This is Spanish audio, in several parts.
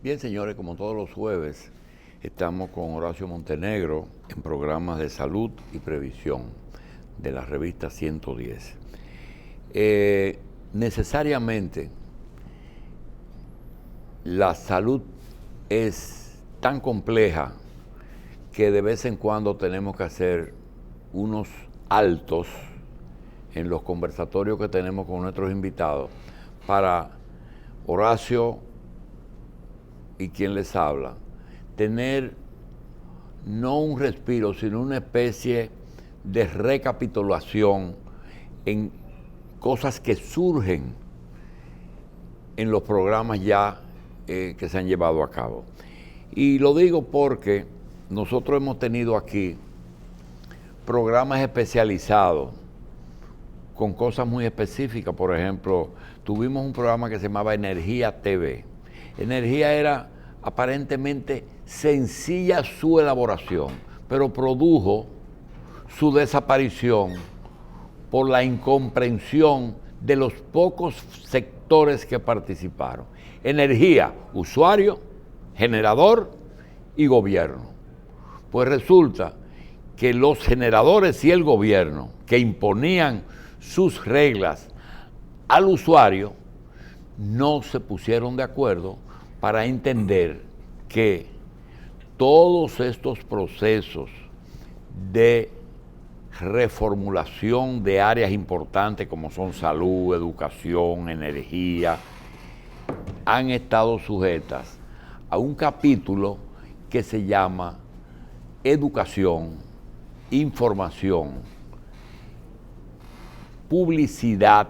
Bien, señores, como todos los jueves, estamos con Horacio Montenegro en programas de salud y previsión de la revista 110. Necesariamente, la salud es tan compleja que de vez en cuando tenemos que hacer unos altos en los conversatorios que tenemos con nuestros invitados para Horacio y quien les habla, tener no un respiro, sino una especie de recapitulación en cosas que surgen en los programas ya que se han llevado a cabo. Y lo digo porque nosotros hemos tenido aquí programas especializados con cosas muy específicas. Por ejemplo, tuvimos un programa que se llamaba Energía TV. Energía era aparentemente sencilla su elaboración, pero produjo su desaparición por la incomprensión de los pocos sectores que participaron. Energía, usuario, generador y gobierno. Pues resulta que los generadores y el gobierno que imponían sus reglas al usuario no se pusieron de acuerdo para entender que todos estos procesos de reformulación de áreas importantes como son salud, educación, energía, han estado sujetas a un capítulo que se llama educación, información, publicidad,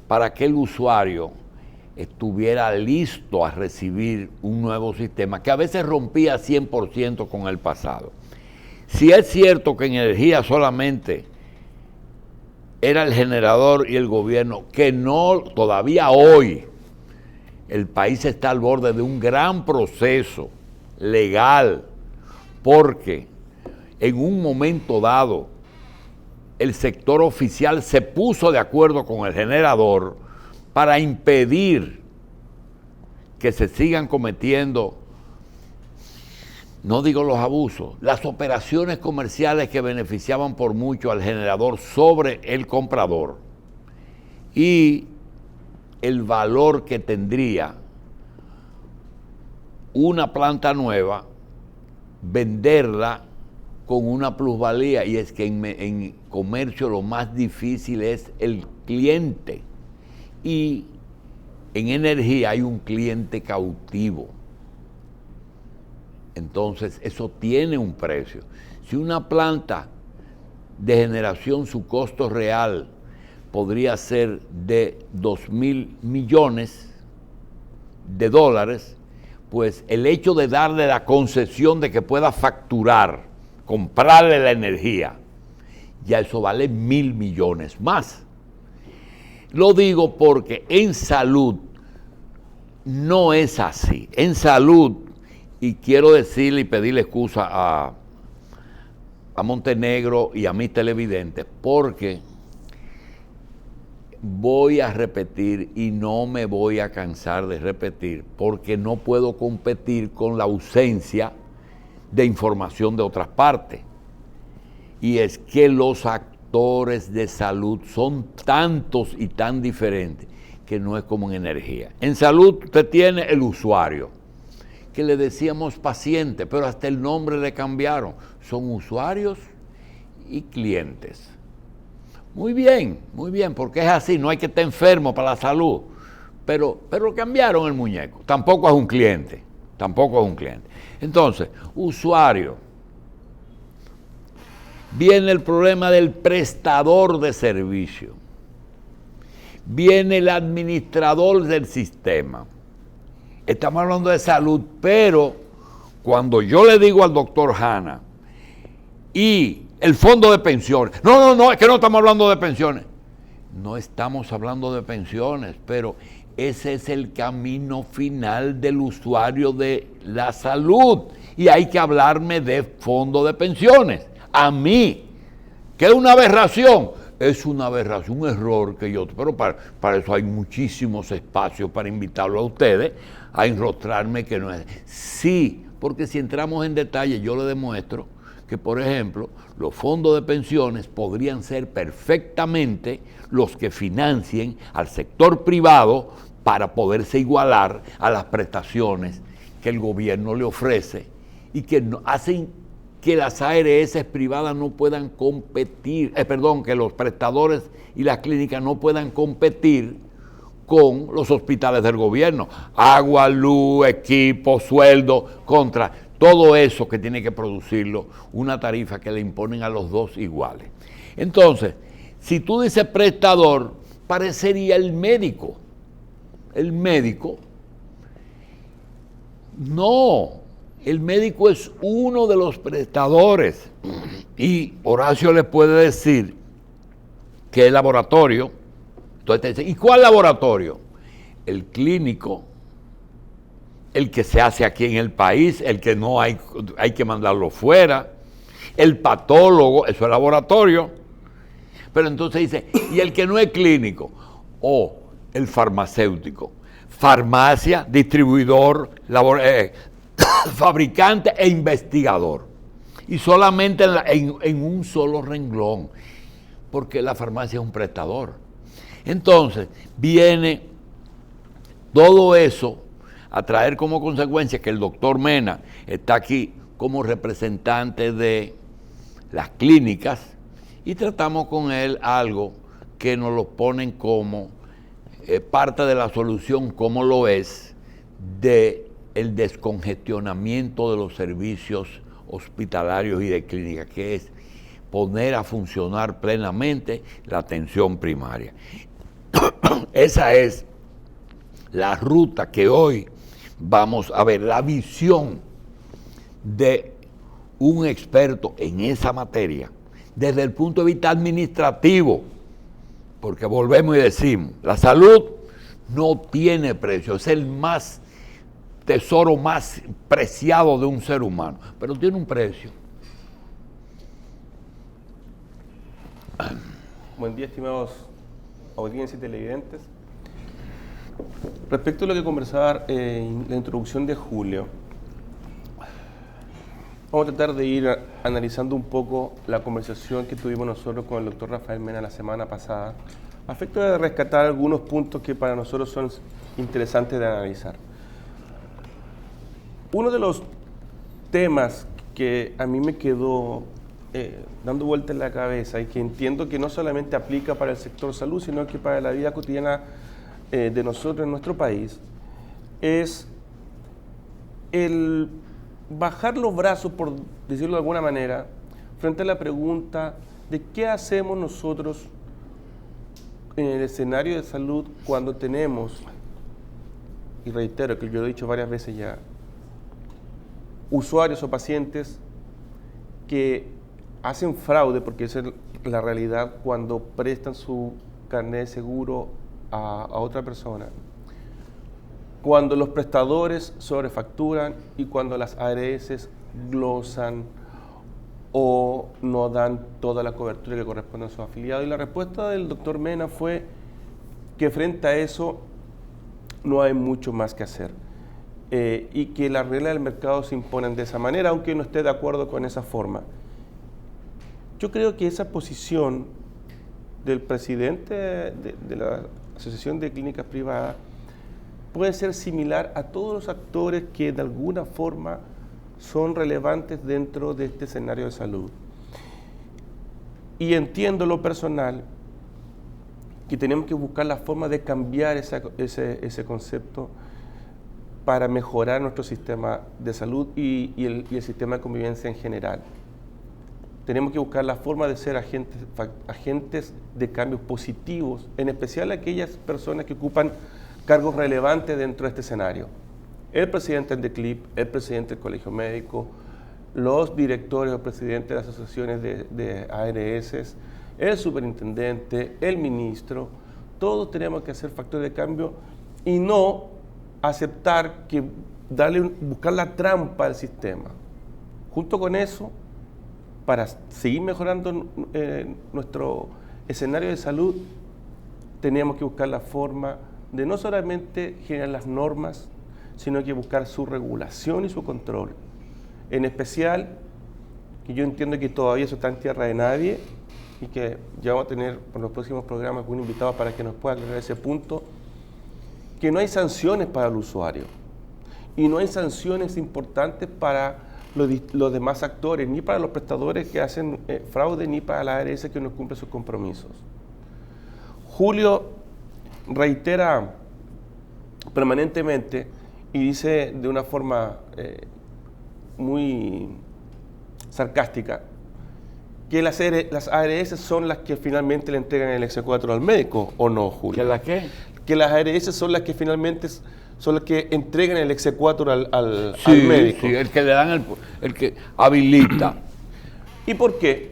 para que el usuario estuviera listo a recibir un nuevo sistema que a veces rompía 100% con el pasado. Si es cierto que en energía solamente era el generador y el gobierno, que no, todavía hoy el país está al borde de un gran proceso legal, porque en un momento dado el sector oficial se puso de acuerdo con el generador para impedir que se sigan cometiendo, no digo los abusos, las operaciones comerciales que beneficiaban por mucho al generador sobre el comprador y el valor que tendría una planta nueva, venderla con una plusvalía. Y es que en comercio lo más difícil es el cliente, y en energía hay un cliente cautivo. Entonces eso tiene un precio. Si una planta de generación, su costo real podría ser de 2,000 millones de dólares, pues el hecho de darle la concesión de que pueda facturar, comprarle la energía, ya eso vale 1,000 millones más. Lo digo porque en salud no es así. En salud, y quiero decirle y pedirle excusa a Montenegro y a mis televidentes, porque voy a repetir y no me voy a cansar de repetir, porque no puedo competir con la ausencia de información de otras partes. Y es que los actores de salud son tantos y tan diferentes que no es como en energía. En salud usted tiene el usuario, que le decíamos paciente, pero hasta el nombre le cambiaron. Son usuarios y clientes. Muy bien, porque es así, no hay que estar enfermo para la salud. Pero cambiaron el muñeco. Tampoco es un cliente. Entonces, usuario. Viene el problema del prestador de servicio. Viene el administrador del sistema. Estamos hablando de salud, pero cuando yo le digo al doctor Hanna y el fondo de pensiones, no, es que no estamos hablando de pensiones. No estamos hablando de pensiones, pero ese es el camino final del usuario de la salud. Y hay que hablarme de fondo de pensiones. A mí, que es una aberración, es una aberración, un error que yo... Pero para eso hay muchísimos espacios para invitarlo a ustedes a enrostrarme que no es... Sí, porque si entramos en detalle, yo le demuestro que, por ejemplo, los fondos de pensiones podrían ser perfectamente los que financien al sector privado para poderse igualar a las prestaciones que el gobierno le ofrece y que hacen que las ARS privadas no puedan competir, que los prestadores y las clínicas no puedan competir con los hospitales del gobierno. Agua, luz, equipo, sueldo, contra todo eso que tiene que producirlo una tarifa que le imponen a los dos iguales. Entonces, si tú dices prestador, parecería el médico. El médico, no, el médico es uno de los prestadores. Y Horacio le puede decir que el laboratorio, entonces te dice, ¿y cuál laboratorio? El clínico, el que se hace aquí en el país, el que no hay que mandarlo fuera, el patólogo, eso es laboratorio. Pero entonces dice, ¿y el que no es clínico? O el farmacéutico, farmacia, distribuidor, fabricante e investigador. Y solamente en un solo renglón, porque la farmacia es un prestador. Entonces, viene todo eso a traer como consecuencia que el doctor Mena está aquí como representante de las clínicas y tratamos con él algo que nos lo ponen como parte de la solución, como lo es, de el descongestionamiento de los servicios hospitalarios y de clínica, que es poner a funcionar plenamente la atención primaria. Esa es la ruta que hoy vamos a ver, la visión de un experto en esa materia, desde el punto de vista administrativo, porque volvemos y decimos, la salud no tiene precio, es el tesoro más preciado de un ser humano, pero tiene un precio. Buen día, estimados audiencias y televidentes. Respecto a lo que conversaba en la introducción de Julio, vamos a tratar de ir analizando un poco la conversación que tuvimos nosotros con el doctor Rafael Mena la semana pasada, a efecto de rescatar algunos puntos que para nosotros son interesantes de analizar. Uno de los temas que a mí me quedó dando vuelta en la cabeza y que entiendo que no solamente aplica para el sector salud, sino que para la vida cotidiana de nosotros en nuestro país, es el bajar los brazos, por decirlo de alguna manera, frente a la pregunta de qué hacemos nosotros en el escenario de salud cuando tenemos, y reitero que yo he dicho varias veces ya, usuarios o pacientes que hacen fraude, porque esa es la realidad, cuando prestan su carnet de seguro a otra persona, cuando los prestadores sobrefacturan y cuando las ARS glosan o no dan toda la cobertura que corresponde a sus afiliados. Y la respuesta del doctor Mena fue que frente a eso no hay mucho más que hacer y que las reglas del mercado se imponen de esa manera, aunque no esté de acuerdo con esa forma. Yo creo que esa posición del presidente de la Asociación de Clínicas Privadas puede ser similar a todos los actores que de alguna forma son relevantes dentro de este escenario de salud. Y entiendo lo personal que tenemos que buscar la forma de cambiar ese concepto para mejorar nuestro sistema de salud y el sistema de convivencia en general. Tenemos que buscar la forma de ser agentes de cambios positivos, en especial aquellas personas que ocupan cargos relevantes dentro de este escenario. El presidente del DECLIP, el presidente del Colegio Médico, los directores o presidentes de las asociaciones de ARS, el superintendente, el ministro, todos tenemos que hacer factores de cambio y no aceptar que buscar la trampa al sistema. Junto con eso, para seguir mejorando nuestro escenario de salud, teníamos que buscar la forma de no solamente generar las normas, sino que buscar su regulación y su control. En especial, que yo entiendo que todavía eso está en tierra de nadie y que ya vamos a tener por los próximos programas un invitado para que nos pueda aclarar ese punto, que no hay sanciones para el usuario y no hay sanciones importantes para los demás actores, ni para los prestadores que hacen fraude, ni para la ARS que no cumple sus compromisos. Julio reitera permanentemente y dice de una forma muy sarcástica que las ARS son las que finalmente le entregan el exequatur al médico, ¿o no, Julio? ¿Que la qué? Que las ARS son las que finalmente son las que entregan el exequatur al Sí, médico. sí, el que le dan el que habilita. ¿Y por qué?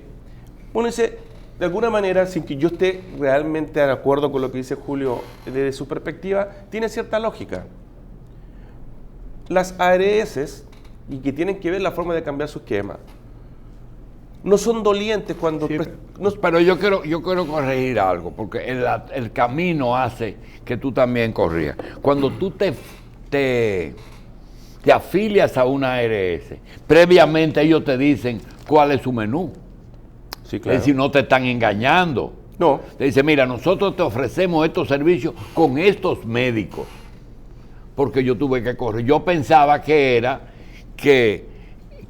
Bueno, dice, de alguna manera, sin que yo esté realmente de acuerdo con lo que dice Julio desde su perspectiva, tiene cierta lógica. Las ARS, y que tienen que ver la forma de cambiar su esquema, no son dolientes cuando... Sí, pero yo quiero corregir algo, porque el camino hace que tú también corrías. Cuando tú te afilias a una ARS, previamente ellos te dicen cuál es su menú. Sí, claro. Es decir, no te están engañando. No. Te dice, mira, nosotros te ofrecemos estos servicios con estos médicos. Porque yo tuve que correr. Yo pensaba que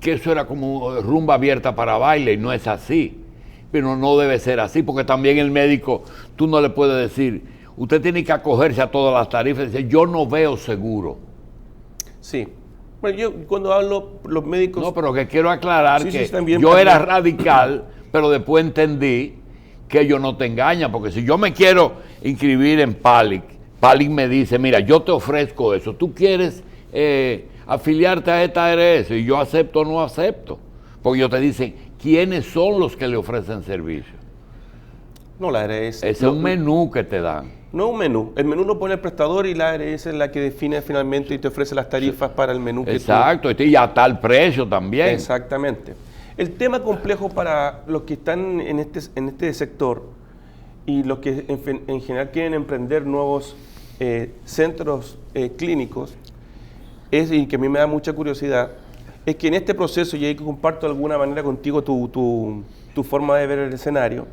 eso era como rumba abierta para baile, y no es así. Pero no debe ser así, porque también el médico, tú no le puedes decir, usted tiene que acogerse a todas las tarifas y decir, yo no veo seguro. Sí. Bueno, yo cuando hablo, los médicos... No, pero que quiero aclarar Sí, que también yo era radical, pero después entendí que ellos no te engañan, porque si yo me quiero inscribir en PALIC me dice, mira, yo te ofrezco eso, tú quieres afiliarte a esta ARS, y yo acepto o no acepto, porque ellos te dicen, ¿quiénes son los que le ofrecen servicio? No, la ARS... Ese es un menú que te dan. No un menú. El menú lo pone el prestador y la ARS es la que define finalmente y te ofrece las tarifas para el menú que Exacto, y a tal precio también. Exactamente. El tema complejo para los que están en este sector y los que en general quieren emprender nuevos centros clínicos, y que a mí me da mucha curiosidad, es que en este proceso, y ahí comparto de alguna manera contigo tu forma de ver el escenario,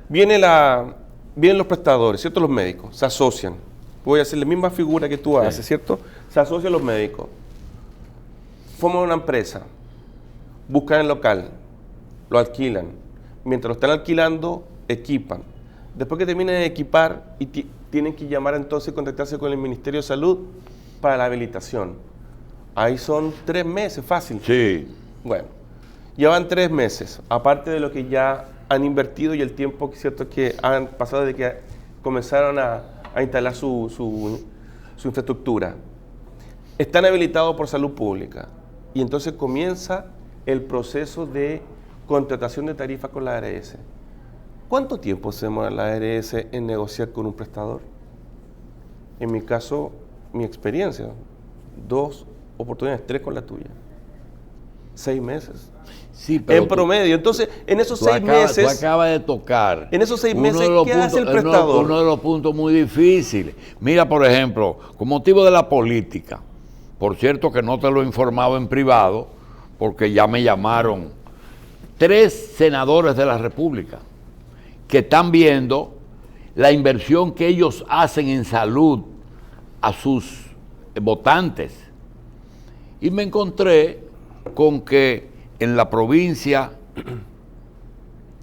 vienen los prestadores, ¿cierto? Los médicos, se asocian. Voy a hacer la misma figura que tú haces, ¿cierto? Se asocian los médicos, forman una empresa, buscan el local, lo alquilan. Mientras lo están alquilando, equipan. Después que terminan de equipar, y tienen que llamar entonces, contactarse con el Ministerio de Salud para la habilitación. Ahí son 3 meses, fácil. Sí. Bueno, llevan 3 meses, aparte de lo que ya han invertido y el tiempo, ¿cierto?, que han pasado desde que comenzaron a instalar su infraestructura. Están habilitados por salud pública y entonces comienza el proceso de contratación de tarifas con la ARS. ¿Cuánto tiempo se demora la ARS en negociar con un prestador? En mi caso, mi experiencia, 2 oportunidades, 3 con la tuya. 6 meses. Sí, pero en promedio. Entonces, en esos 6 meses... Tú acabas de tocar. En esos 6 meses, ¿qué hace el prestador? Uno de los puntos muy difíciles. Mira, por ejemplo, con motivo de la política, por cierto que no te lo he informado en privado, porque ya me llamaron 3 senadores de la República que están viendo la inversión que ellos hacen en salud a sus votantes. Y me encontré con que en la provincia,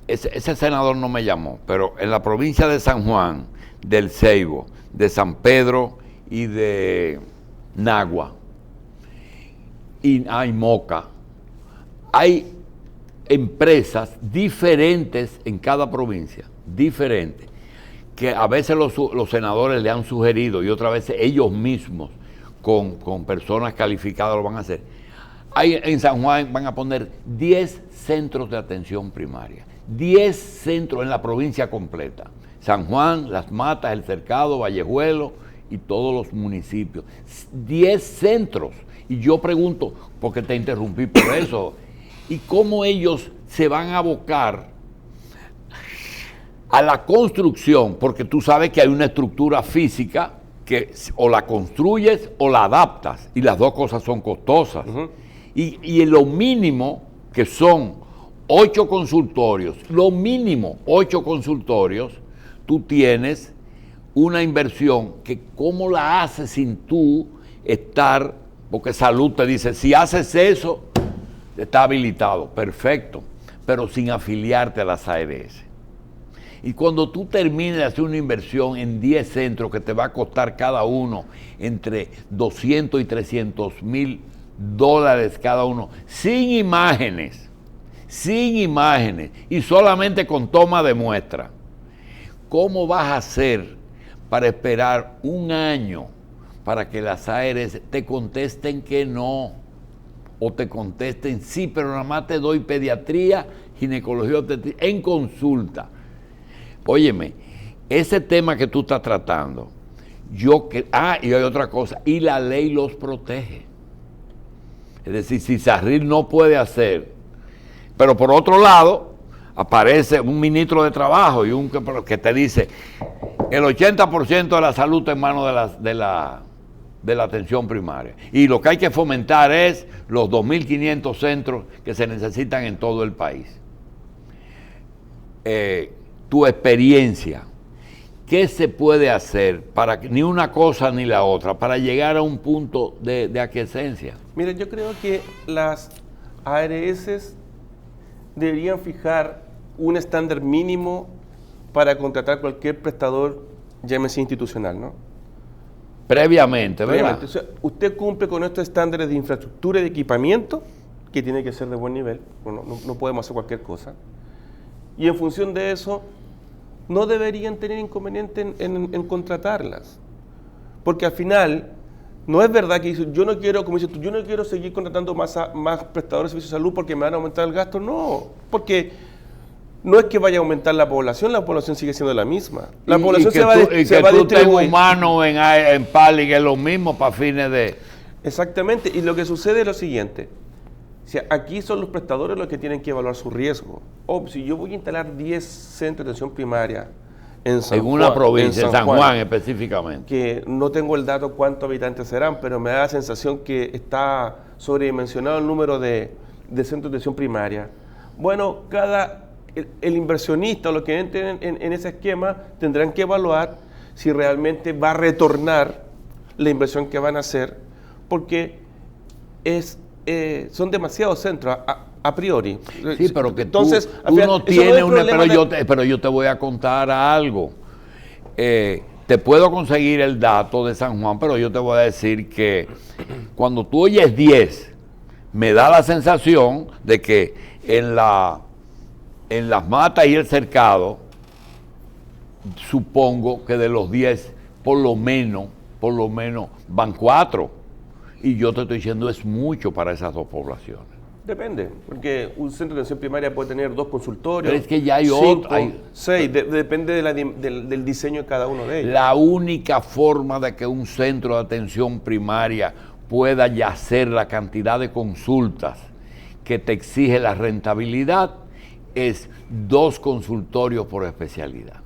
ese senador no me llamó, pero en la provincia de San Juan, del Ceibo, de San Pedro y de Nagua, y hay Moca, hay empresas diferentes en cada provincia, diferentes, que a veces los senadores le han sugerido y otras veces ellos mismos con personas calificadas lo van a hacer. En San Juan van a poner 10 centros de atención primaria, 10 centros en la provincia completa. San Juan, Las Matas, El Cercado, Vallejuelo y todos los municipios. 10 centros. Y yo pregunto, porque te interrumpí por eso, ¿y cómo ellos se van a abocar a la construcción, porque tú sabes que hay una estructura física que o la construyes o la adaptas, y las dos cosas son costosas. Y en lo mínimo, que son 8 consultorios, lo mínimo 8 consultorios, tú tienes una inversión que ¿cómo la haces sin tú estar? Porque salud te dice, si haces eso, está habilitado, perfecto, pero sin afiliarte a las ARS. Y cuando tú termines de hacer una inversión en 10 centros que te va a costar cada uno entre 200 y 300 mil dólares cada uno, sin imágenes, y solamente con toma de muestra, ¿cómo vas a hacer para esperar un año para que las ARS te contesten que no, o te contesten sí, pero nada más te doy pediatría, ginecología obstetricia en consulta? Óyeme, ese tema que tú estás tratando, y hay otra cosa, y la ley los protege. Es decir, si Sarril no puede hacer, pero por otro lado, aparece un ministro de Trabajo y un que te dice, el 80% de la salud está en manos de la atención primaria. Y lo que hay que fomentar es los 2.500 centros que se necesitan en todo el país. Tu experiencia, ¿qué se puede hacer para que ni una cosa ni la otra, para llegar a un punto de aquiescencia? Mira, yo creo que las ARS deberían fijar un estándar mínimo para contratar cualquier prestador, llámese institucional, ¿no? Previamente, ¿verdad? O sea, usted cumple con estos estándares de infraestructura y de equipamiento, que tiene que ser de buen nivel, no podemos hacer cualquier cosa. Y en función de eso, no deberían tener inconveniente en contratarlas. Porque al final, no es verdad que dicen, yo no quiero, como dices tú, yo no quiero seguir contratando más prestadores de servicios de salud porque me van a aumentar el gasto. No, porque no es que vaya a aumentar la población sigue siendo la misma. La población se va a distribuir. Un humano en Pali que es lo mismo para fines de... Exactamente, y lo que sucede es lo siguiente. O sea, aquí son los prestadores los que tienen que evaluar su riesgo. Si yo voy a instalar 10 centros de atención primaria en una provincia, en San Juan específicamente, que no tengo el dato cuántos habitantes serán, pero me da la sensación que está sobredimensionado el número de centros de atención primaria. Bueno, el inversionista o los que entren en ese esquema tendrán que evaluar si realmente va a retornar la inversión que van a hacer, porque son demasiados centros a priori. Sí, pero que entonces tú no tienes pero yo te voy a contar algo. Te puedo conseguir el dato de San Juan, pero yo te voy a decir que cuando tú oyes 10, me da la sensación de que en las matas y el cercado, supongo que de los 10, por lo menos van 4. Y yo te estoy diciendo, es mucho para esas dos poblaciones. Depende, porque un centro de atención primaria puede tener 2 consultorios. Pero es que ya hay 5, otro. 6, depende del diseño de cada uno de ellos. La única forma de que un centro de atención primaria pueda yacer la cantidad de consultas que te exige la rentabilidad es 2 consultorios por especialidad.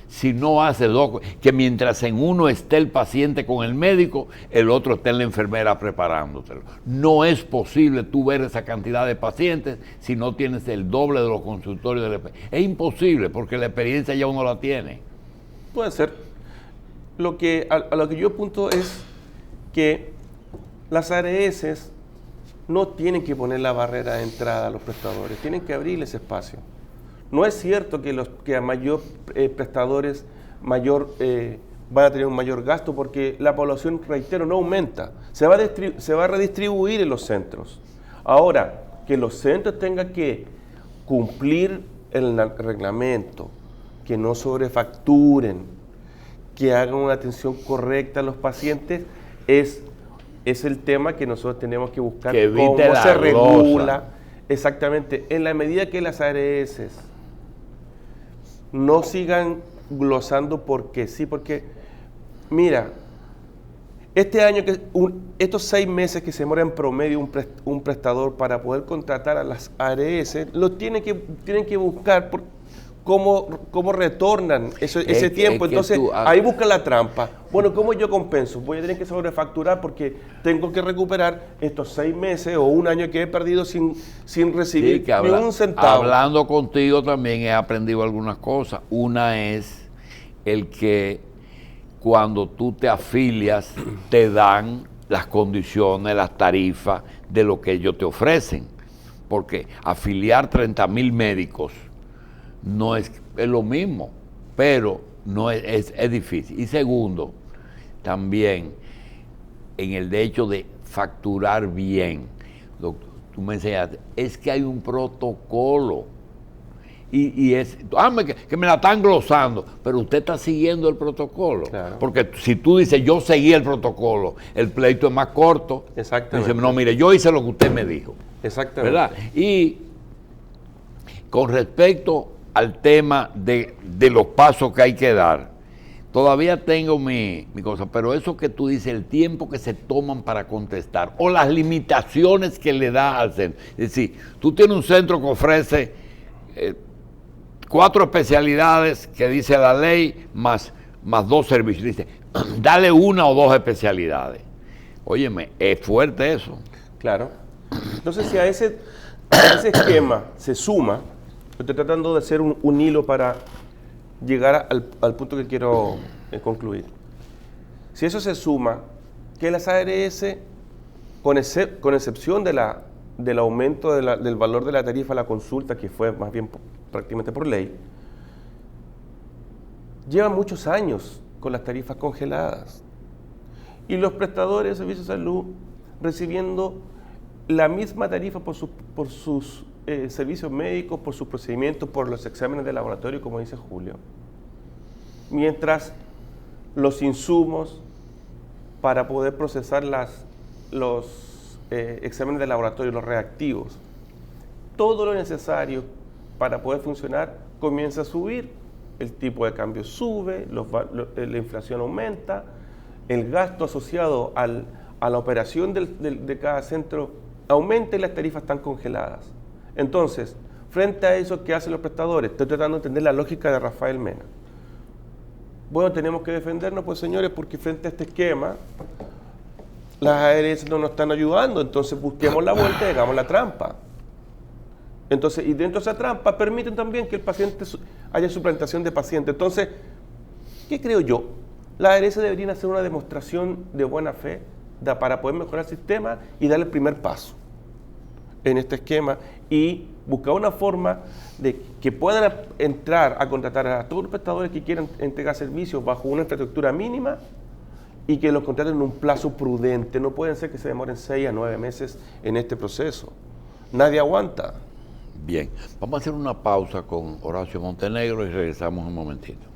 Si no hace 2, que mientras en uno esté el paciente con el médico, el otro esté en la enfermera preparándotelo. No es posible tú ver esa cantidad de pacientes si no tienes el doble de los consultorios. Es imposible, porque la experiencia ya uno la tiene. Puede ser. A lo que yo apunto es que las ARS no tienen que poner la barrera de entrada a los prestadores, tienen que abrirles espacio. No es cierto que a mayor prestadores van a tener un mayor gasto, porque la población, reitero, no aumenta. Se va a redistribuir en los centros. Ahora, que los centros tengan que cumplir el reglamento, que no sobrefacturen, que hagan una atención correcta a los pacientes, es el tema que nosotros tenemos que buscar. Que cómo se regula. Exactamente. En la medida que las ARS no sigan glosando porque sí, porque mira, este año, estos 6 meses que se demora en promedio un prestador para poder contratar a las ARS, lo tienen que buscar cómo retornan ese tiempo. Entonces, ahí buscan la trampa. Bueno, ¿cómo yo compenso? Voy a tener que sobrefacturar porque tengo que recuperar estos 6 meses o un año que he perdido sin recibir ni un centavo. Hablando contigo también he aprendido algunas cosas. Una es el que cuando tú te afilias te dan las condiciones, las tarifas de lo que ellos te ofrecen. Porque afiliar 30,000 médicos no es lo mismo, pero no es difícil. Y segundo, también en el hecho de facturar bien, doctor, tú me enseñaste, es que hay un protocolo. Y es, que me la están glosando, pero usted está siguiendo el protocolo. Claro. Porque si tú dices, yo seguí el protocolo, el pleito es más corto. Exactamente. Dice, no, mire, yo hice lo que usted me dijo. Exactamente. ¿Verdad? Y con respecto al tema de los pasos que hay que dar, todavía tengo mi cosa, pero eso que tú dices, el tiempo que se toman para contestar, o las limitaciones que le da al centro. Es decir, tú tienes un centro que ofrece 4 especialidades que dice la ley, más 2 servicios. Dice, dale 1 o 2 especialidades. Óyeme, es fuerte eso. Claro. Entonces, si a ese esquema se suma, estoy tratando de hacer un hilo para llegar al punto que quiero concluir. Si eso se suma, que las ARS, con excepción del aumento del valor de la tarifa a la consulta, que fue más bien prácticamente por ley, llevan muchos años con las tarifas congeladas. Y los prestadores de servicios de salud recibiendo la misma tarifa por sus servicios médicos, por sus procedimientos, por los exámenes de laboratorio, como dice Julio. Mientras los insumos para poder procesar los exámenes de laboratorio, los reactivos, todo lo necesario para poder funcionar comienza a subir. El tipo de cambio sube, la inflación aumenta, el gasto asociado a la operación de cada centro aumenta y las tarifas están congeladas. Entonces, frente a eso, ¿qué hacen los prestadores? Estoy tratando de entender la lógica de Rafael Mena. Bueno, tenemos que defendernos, pues señores, porque frente a este esquema, las ARS no nos están ayudando, entonces busquemos la vuelta y hagamos la trampa. Entonces, y dentro de esa trampa permiten también que el paciente haya suplantación de paciente. Entonces, ¿qué creo yo? Las ARS deberían hacer una demostración de buena fe para poder mejorar el sistema y dar el primer paso en este esquema y buscar una forma de que puedan entrar a contratar a todos los prestadores que quieran entregar servicios bajo una infraestructura mínima y que los contraten en un plazo prudente. No pueden ser que se demoren 6 a 9 meses en este proceso. Nadie aguanta. Bien, vamos a hacer una pausa con Horacio Montenegro y regresamos un momentito.